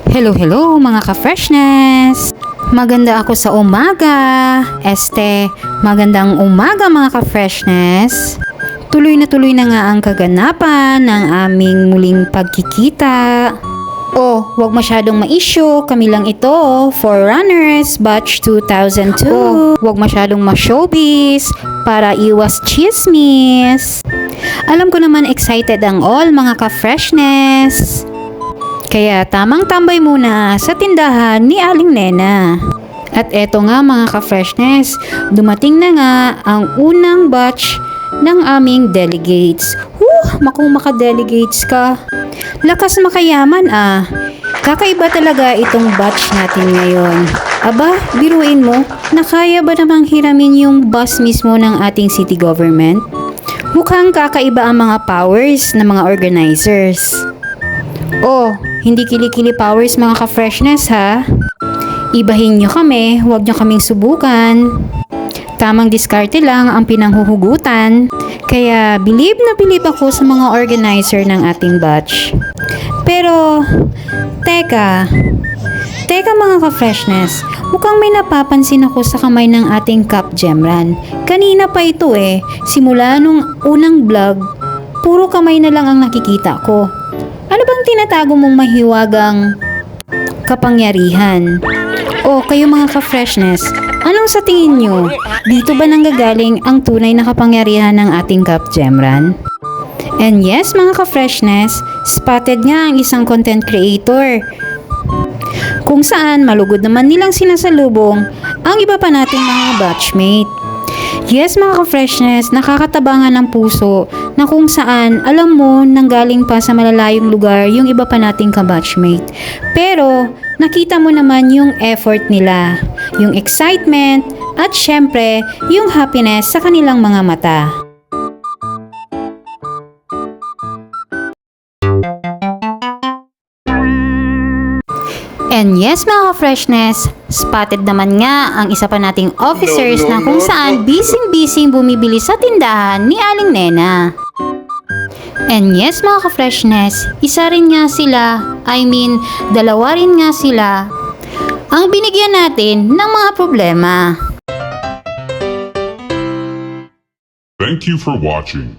Hello mga ka-freshness! Maganda ako sa umaga. Magandang umaga mga ka-freshness. Tuloy na nga ang kaganapan ng aming muling pagkikita. Huwag masyadong ma-issue. Kami lang ito, Forerunners Batch 2002. Huwag masyadong ma-showbiz para iwas chismis. Alam ko naman excited ang all mga ka-freshness. Kaya tamang tambay muna sa tindahan ni Aling Nena. At eto nga mga ka-freshness, dumating na nga ang unang batch ng aming delegates. Makung maka-delegates ka. Lakas makayaman ah. Kakaiba talaga itong batch natin ngayon. Aba, biruin mo, nakaya ba namang hiramin yung bus mismo ng ating city government? Mukhang kakaiba ang mga powers ng mga organizers. Hindi kilikili powers mga ka-freshness ha. Ibahin nyo kami, huwag nyo kaming subukan. Tamang diskarte lang ang pinanghuhugutan. Kaya bilib na bilib ako sa mga organizer ng ating batch. Pero, teka mga ka-freshness, mukhang may napapansin ako sa kamay ng ating Cap Gemran. Kanina pa ito simula nung unang vlog, puro kamay na lang ang nakikita ko. Ano bang tinatago mong mahiwagang kapangyarihan? Kayo mga ka-freshness, anong sa tingin nyo? Dito ba nanggagaling ang tunay na kapangyarihan ng ating Cap Gemran? And yes mga ka-freshness, spotted nga ang isang content creator kung saan malugod naman nilang sinasalubong ang iba pa nating mga batchmate. Yes mga ka-freshness, nakakatabangan ng puso na kung saan alam mo nanggaling pa sa malalayong lugar yung iba pa nating ka-batchmate. Pero nakita mo naman yung effort nila, yung excitement at syempre yung happiness sa kanilang mga mata. And yes mga ka-freshness, spotted naman nga ang isa pa nating officers na kung saan busy bumibili sa tindahan ni Aling Nena. And yes mga ka-freshness, isa rin nga sila, dalawa rin nga sila ang binigyan natin ng mga problema. Thank you for watching.